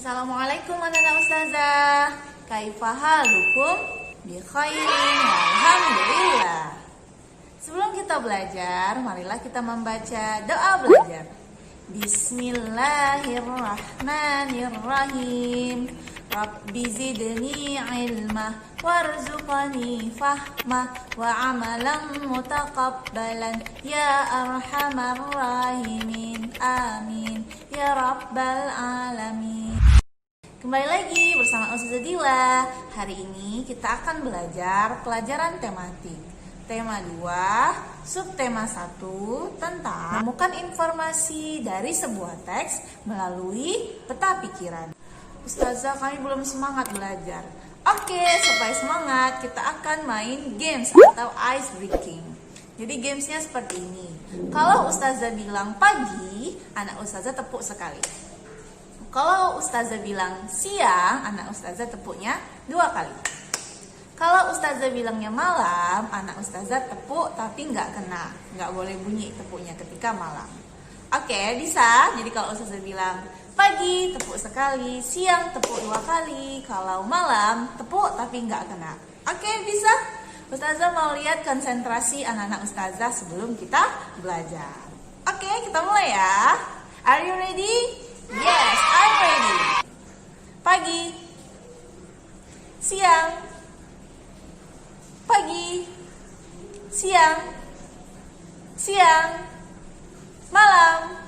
Assalamualaikum anak-anak ustazah. Kaifa halukum? Bi khairin walhamdulillah. Sebelum kita belajar, marilah kita membaca doa belajar. Bismillahirrahmanirrahim. Rabbi zidni ilma warzuqni fahma wa amalan mutaqabbalan ya arhamar rahimin. Amin ya rabbal alamin. Kembali lagi bersama Ustazah Dila. Hari ini kita akan belajar pelajaran tematik. Tema 2, subtema 1 tentang menemukan informasi dari sebuah teks melalui peta pikiran. Ustazah, kami belum semangat belajar. Oke, supaya semangat kita akan main games atau ice breaking. Jadi gamesnya seperti ini. Kalau Ustazah bilang pagi, anak Ustazah tepuk sekali. Kalau Ustazah bilang siang, anak Ustazah tepuknya 2 kali. Kalau Ustazah bilangnya malam, anak Ustazah tepuk tapi nggak kena. Nggak boleh bunyi tepuknya ketika malam. Oke, bisa. Jadi kalau Ustazah bilang pagi, tepuk sekali. Siang, tepuk 2 kali. Kalau malam, tepuk tapi nggak kena. Oke, bisa? Ustazah mau lihat konsentrasi anak-anak Ustazah sebelum kita belajar. Oke, kita mulai ya. Are you ready? Yes, I'm ready. Pagi, siang, pagi, siang, siang, malam.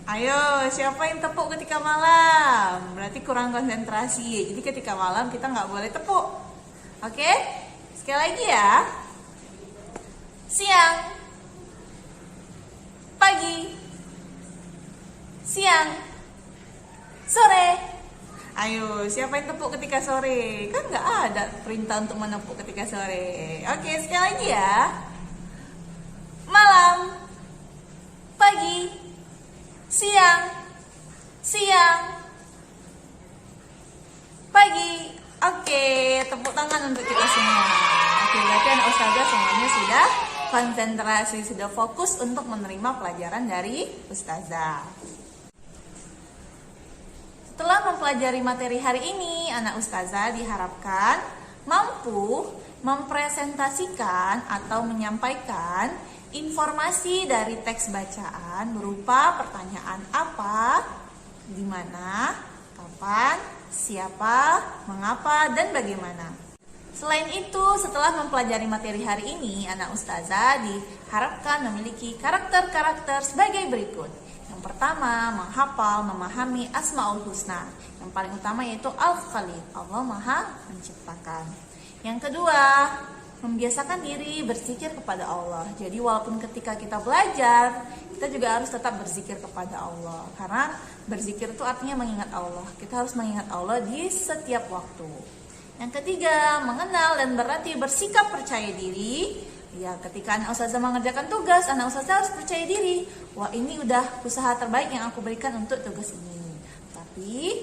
Ayo, siapa yang tepuk ketika malam? Berarti kurang konsentrasi. Jadi ketika malam kita nggak boleh tepuk. Oke? Sekali lagi ya. Siang, pagi, siang, sore. Ayo, siapa yang tepuk ketika sore? Kan nggak ada perintah untuk menepuk ketika sore. Oke, sekali lagi ya. Malam, pagi, siang, siang, pagi. Oke, tepuk tangan untuk kita semua. Oke, berarti anak Ustazah semuanya sudah konsentrasi, sudah fokus untuk menerima pelajaran dari Ustazah. Setelah mempelajari materi hari ini, anak Ustazah diharapkan mampu mempresentasikan atau menyampaikan informasi dari teks bacaan berupa pertanyaan apa, di mana, kapan, siapa, mengapa, dan bagaimana. Selain itu, setelah mempelajari materi hari ini, anak Ustazah diharapkan memiliki karakter-karakter sebagai berikut. Yang pertama, menghafal, memahami Asmaul Husna. Yang paling utama yaitu Al-Khaliq, Allah Maha Menciptakan. Yang kedua, membiasakan diri berzikir kepada Allah. Jadi walaupun ketika kita belajar, kita juga harus tetap berzikir kepada Allah. Karena berzikir itu artinya mengingat Allah. Kita harus mengingat Allah di setiap waktu. Yang ketiga, mengenal dan berarti bersikap percaya diri. Ya, ketika anak Ustazah mengerjakan tugas, anak Ustazah harus percaya diri. Wah, ini udah usaha terbaik yang aku berikan untuk tugas ini. Tapi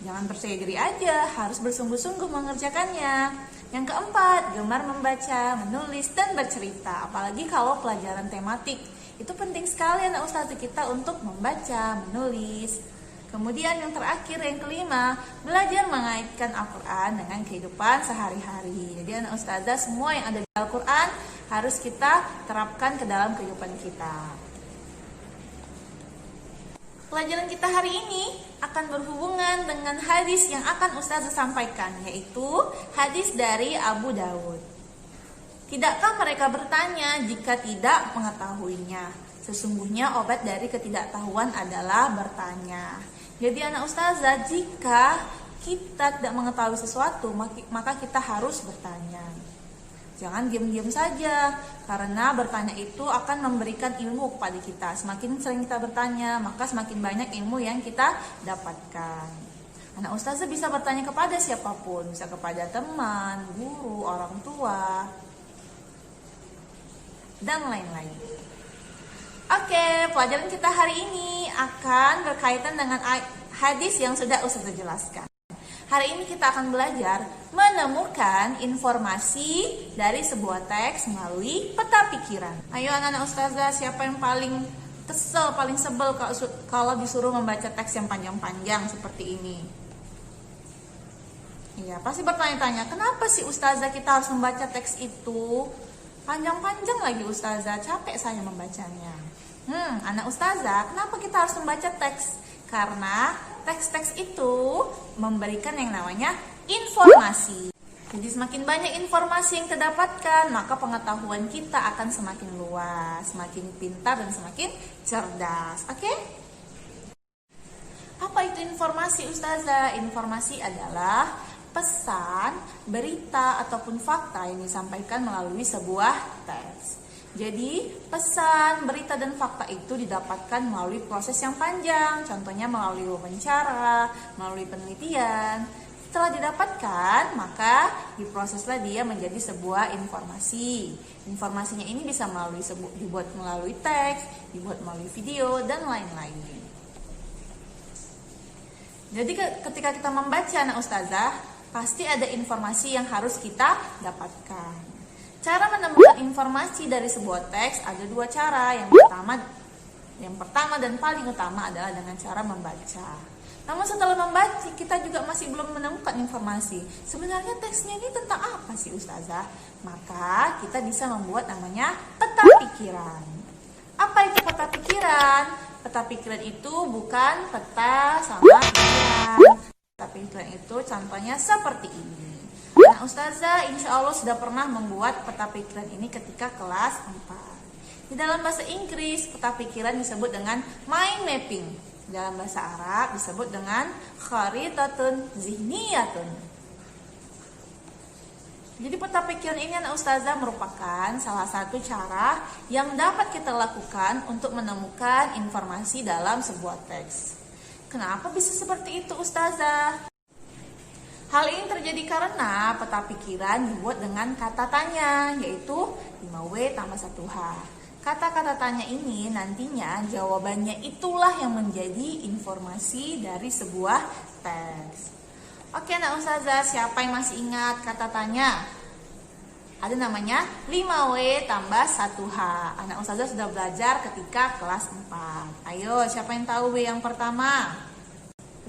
jangan percaya diri aja, harus bersungguh-sungguh mengerjakannya. Yang keempat, gemar membaca, menulis, dan bercerita. Apalagi kalau pelajaran tematik. Itu penting sekali anak Ustazah kita untuk membaca, menulis. Kemudian yang terakhir, yang kelima, belajar mengaitkan Al-Quran dengan kehidupan sehari-hari. Jadi anak Ustazah semua yang ada di Al-Quran harus kita terapkan ke dalam kehidupan kita. Pelajaran kita hari ini akan berhubungan dengan hadis yang akan Ustazah sampaikan, yaitu hadis dari Abu Dawud. Tidakkah mereka bertanya jika tidak mengetahuinya? Sesungguhnya obat dari ketidaktahuan adalah bertanya. Jadi anak Ustazah, jika kita tidak mengetahui sesuatu, maka kita harus bertanya. Jangan diam-diam saja, karena bertanya itu akan memberikan ilmu kepada kita. Semakin sering kita bertanya, maka semakin banyak ilmu yang kita dapatkan. Anak Ustazah bisa bertanya kepada siapapun, bisa kepada teman, guru, orang tua, dan lain-lain. Oke, pelajaran kita hari ini akan berkaitan dengan hadis yang sudah Ustazah jelaskan. Hari ini kita akan belajar menemukan informasi dari sebuah teks melalui peta pikiran. Ayo anak-anak Ustazah, siapa yang paling kesel, paling sebel kalau disuruh membaca teks yang panjang-panjang seperti ini? Iya, pasti bertanya-tanya, kenapa sih Ustazah kita harus membaca teks itu? Panjang-panjang lagi Ustazah, capek saya membacanya. Anak Ustazah, kenapa kita harus membaca teks? Karena teks-teks itu memberikan yang namanya informasi. Jadi semakin banyak informasi yang kita dapatkan, maka pengetahuan kita akan semakin luas, semakin pintar dan semakin cerdas. Oke? Apa itu informasi Ustazah? Informasi adalah pesan, berita, ataupun fakta yang disampaikan melalui sebuah teks. Jadi, pesan, berita, dan fakta itu didapatkan melalui proses yang panjang, contohnya melalui wawancara, melalui penelitian. Setelah didapatkan, maka diproseslah dia menjadi sebuah informasi. Informasinya ini bisa dibuat melalui teks, dibuat melalui video, dan lain-lain. Jadi ketika kita membaca anak Ustazah, pasti ada informasi yang harus kita dapatkan. Cara menemukan informasi dari sebuah teks ada dua cara. Yang pertama dan paling utama adalah dengan cara membaca. Namun setelah membaca, kita juga masih belum menemukan informasi. Sebenarnya teksnya ini tentang apa sih Ustazah? Maka kita bisa membuat namanya peta pikiran. Apa itu peta pikiran? Peta pikiran itu bukan peta sama pikiran. Peta pikiran itu contohnya seperti ini. Nah Ustazah insya Allah sudah pernah membuat peta pikiran ini ketika kelas 4. Di dalam bahasa Inggris, peta pikiran disebut dengan mind mapping. Dalam bahasa Arab disebut dengan kharitatun zihniyatun. Jadi peta pikiran ini anak Ustazah merupakan salah satu cara yang dapat kita lakukan untuk menemukan informasi dalam sebuah teks. Kenapa bisa seperti itu Ustazah? Hal ini terjadi karena peta pikiran dibuat dengan kata tanya, yaitu 5W tambah 1H. Kata-kata tanya ini nantinya jawabannya itulah yang menjadi informasi dari sebuah teks. Oke anak Ustazah, siapa yang masih ingat kata tanya? Ada namanya 5W tambah 1H. Anak Ustazah sudah belajar ketika kelas 4. Ayo, siapa yang tahu W yang pertama?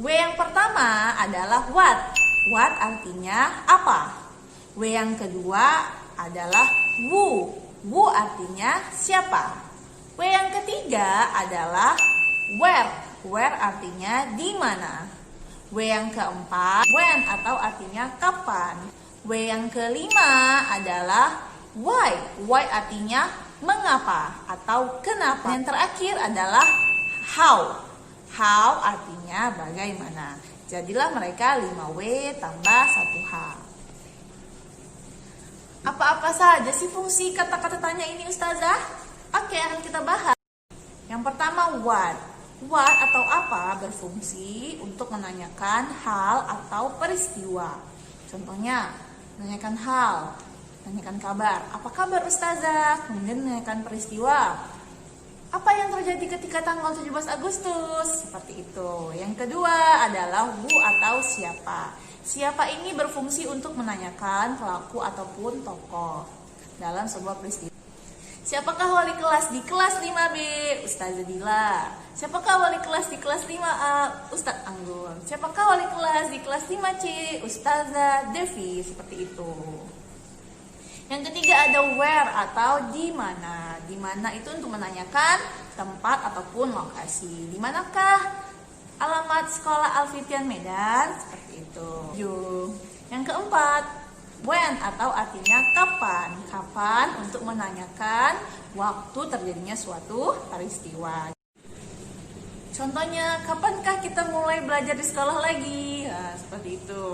W yang pertama adalah what. What artinya apa? W yang kedua adalah who. Who artinya siapa? W yang ketiga adalah where. Where artinya di mana? W yang keempat, when atau artinya kapan. W yang kelima adalah why. Why artinya mengapa atau kenapa. Yang terakhir adalah how. How artinya bagaimana. Jadilah mereka 5W tambah 1H. Apa-apa saja sih fungsi kata-kata tanya ini Ustazah? Oke, akan kita bahas. Yang pertama what. What atau apa berfungsi untuk menanyakan hal atau peristiwa. Contohnya, menanyakan hal, menanyakan kabar. Apa kabar Ustazah? Kemudian menanyakan peristiwa. Apa yang terjadi ketika tanggal 17 Agustus? Seperti itu. Yang kedua adalah who atau siapa. Siapa ini berfungsi untuk menanyakan pelaku ataupun tokoh dalam sebuah peristiwa. Siapakah wali kelas di kelas 5B? Ustazah Dila. Siapakah wali kelas di kelas 5A? Ustadz Anggun. Siapakah wali kelas di kelas 5C? Ustazah Devi. Seperti itu. Yang ketiga ada where atau di mana. Di mana itu untuk menanyakan tempat ataupun lokasi. Di manakah alamat sekolah Alfitian Medan? Seperti itu. Yang keempat, when atau artinya kapan. Kapan untuk menanyakan waktu terjadinya suatu peristiwa. Contohnya, kapankah kita mulai belajar di sekolah lagi? Nah, seperti itu.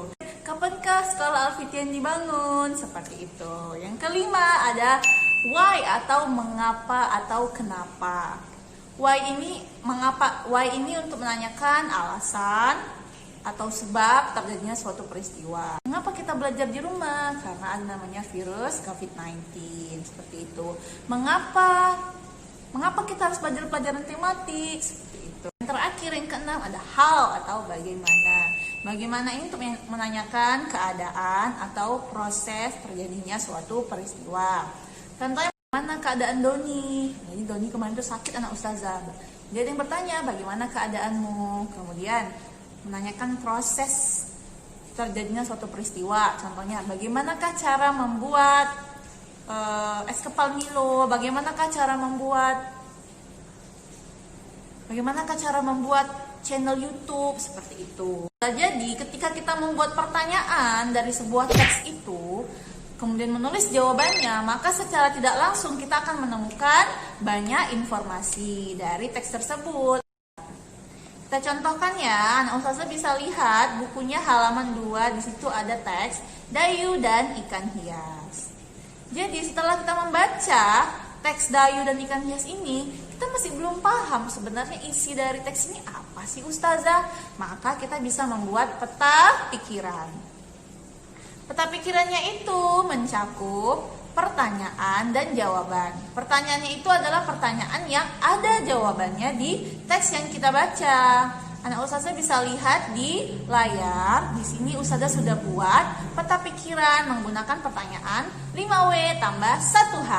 Kapankah sekolah Alfitian dibangun? Seperti itu. Yang kelima ada why atau mengapa atau kenapa. Why ini mengapa? Why ini untuk menanyakan alasan atau sebab terjadinya suatu peristiwa. Mengapa kita belajar di rumah? Karena ada namanya virus COVID-19. Seperti itu. Mengapa kita harus belajar pelajaran tematik? Seperti itu. Yang terakhir yang keenam ada how atau bagaimana. Bagaimana ini untuk menanyakan keadaan atau proses terjadinya suatu peristiwa. Contohnya bagaimana keadaan Doni. Jadi Doni kemarin itu sakit anak Ustazah. Jadi yang bertanya bagaimana keadaanmu. Kemudian menanyakan proses terjadinya suatu peristiwa. Contohnya, bagaimanakah cara membuat es kepal Milo? Bagaimanakah cara membuat channel YouTube? Seperti itu. Jadi, ketika kita membuat pertanyaan dari sebuah teks itu, kemudian menulis jawabannya, maka secara tidak langsung kita akan menemukan banyak informasi dari teks tersebut. Kita contohkan ya, anak ustazah bisa lihat bukunya halaman 2, di situ ada teks Dayu dan ikan hias. Jadi setelah kita membaca teks Dayu dan ikan hias ini, kita masih belum paham sebenarnya isi dari teks ini apa sih ustazah? Maka kita bisa membuat peta pikiran. Peta pikirannya itu mencakup pertanyaan dan jawaban. Pertanyaannya itu adalah pertanyaan yang ada jawabannya di teks yang kita baca. Anak ustazah bisa lihat di layar. Di sini ustazah sudah buat peta pikiran menggunakan pertanyaan 5W tambah 1H.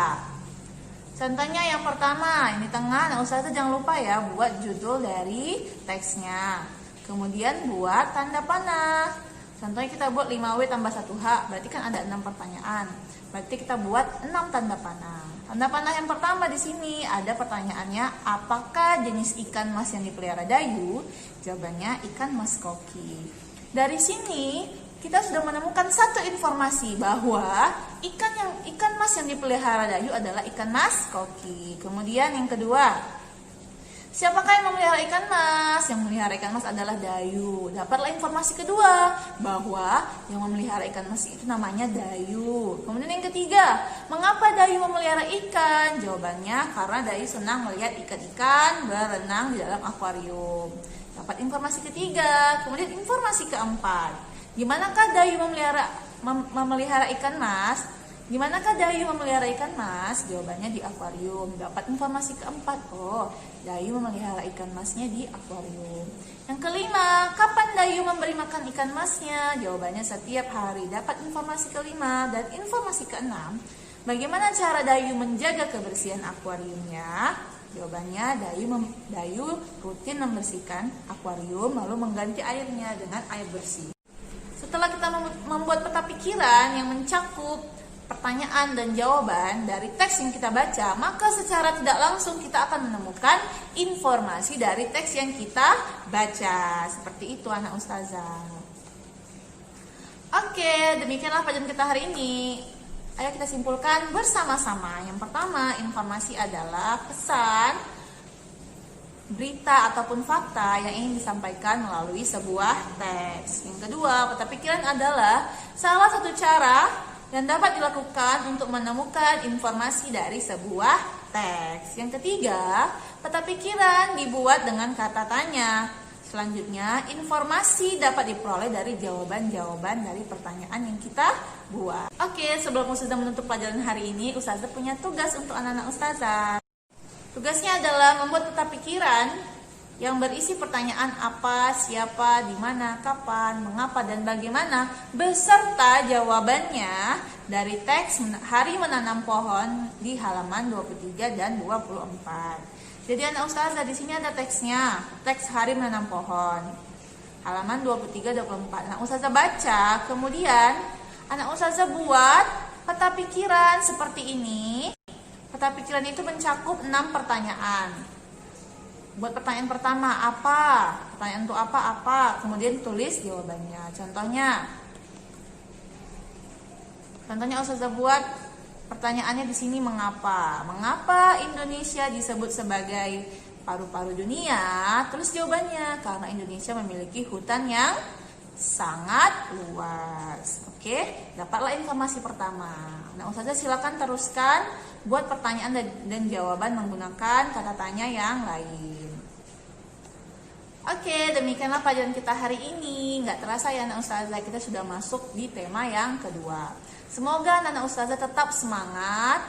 Contohnya yang pertama, ini tengah, anak ustazah jangan lupa ya buat judul dari teksnya. Kemudian buat tanda panah. Contohnya kita buat 5W tambah 1H, berarti kan ada 6 pertanyaan. Berarti kita buat 6 tanda panah. Tanda panah yang pertama di sini ada pertanyaannya, apakah jenis ikan mas yang dipelihara Dayu? Jawabannya ikan mas koki. Dari sini kita sudah menemukan satu informasi bahwa ikan mas yang dipelihara Dayu adalah ikan mas koki. Kemudian yang kedua, siapakah yang memelihara ikan mas? Yang memelihara ikan mas adalah Dayu. Dapatlah informasi kedua bahwa yang memelihara ikan mas itu namanya Dayu. Kemudian yang ketiga, mengapa Dayu memelihara ikan? Jawabannya karena Dayu senang melihat ikan-ikan berenang di dalam akuarium. Dapat informasi ketiga. Kemudian informasi keempat, dimanakah Dayu memelihara ikan mas? Dimanakah Dayu memelihara ikan mas? Jawabannya di akuarium. Dapat informasi keempat, oh Dayu memelihara ikan masnya di akuarium. Yang kelima, kapan Dayu memberi makan ikan masnya? Jawabannya setiap hari. Dapat informasi kelima. Dan informasi keenam, bagaimana cara Dayu menjaga kebersihan akuariumnya? Jawabannya Dayu rutin membersihkan akuarium lalu mengganti airnya dengan air bersih. Setelah kita membuat peta pikiran yang mencakup pertanyaan dan jawaban dari teks yang kita baca, maka secara tidak langsung kita akan menemukan informasi dari teks yang kita baca. Seperti itu anak ustazah. Oke, demikianlah pelajaran kita hari ini. Ayo kita simpulkan bersama-sama. Yang pertama, informasi adalah pesan, berita ataupun fakta yang ingin disampaikan melalui sebuah teks. Yang kedua, peta pikiran adalah salah satu cara yang dapat dilakukan untuk menemukan informasi dari sebuah teks. Yang ketiga, peta pikiran dibuat dengan kata tanya. Selanjutnya, informasi dapat diperoleh dari jawaban-jawaban dari pertanyaan yang kita buat. Oke, sebelum ustazah menutup pelajaran hari ini, ustazah punya tugas untuk anak-anak ustazah. Tugasnya adalah membuat peta pikiran yang berisi pertanyaan apa, siapa, di mana, kapan, mengapa, dan bagaimana, beserta jawabannya dari teks Hari Menanam Pohon di halaman 23 dan 24. Jadi anak ustazah di sini ada teksnya, teks Hari Menanam Pohon, halaman 23 dan 24. Anak ustazah baca, kemudian anak ustazah buat peta pikiran seperti ini. Peta pikiran itu mencakup 6 pertanyaan. Buat pertanyaan pertama, apa? Pertanyaan itu apa? Kemudian tulis jawabannya. Contohnya ustazah buat pertanyaannya di sini mengapa? Mengapa Indonesia disebut sebagai paru-paru dunia? Tulis jawabannya, karena Indonesia memiliki hutan yang sangat luas. Oke, dapatlah informasi pertama. Nah, ustazah silakan teruskan buat pertanyaan dan jawaban menggunakan kata tanya yang lain. Oke, demikianlah pelajaran kita hari ini. Nggak terasa ya anak ustazah, kita sudah masuk di tema yang kedua. Semoga anak ustazah tetap semangat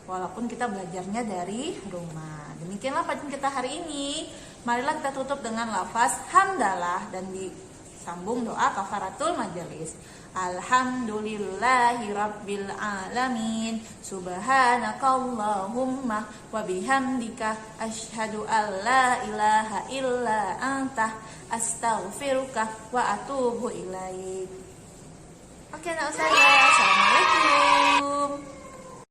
walaupun kita belajarnya dari rumah. Demikianlah pelajaran kita hari ini. Marilah kita tutup dengan lafaz hamdalah dan Sambung doa kafaratul majelis. Alhamdulillahi rabbil alamin. Subhanakallahumma wa bihamdika asyhadu an la ilaha illa anta astaghfiruka wa atubu ilaik. Oke, Nak Ustazah.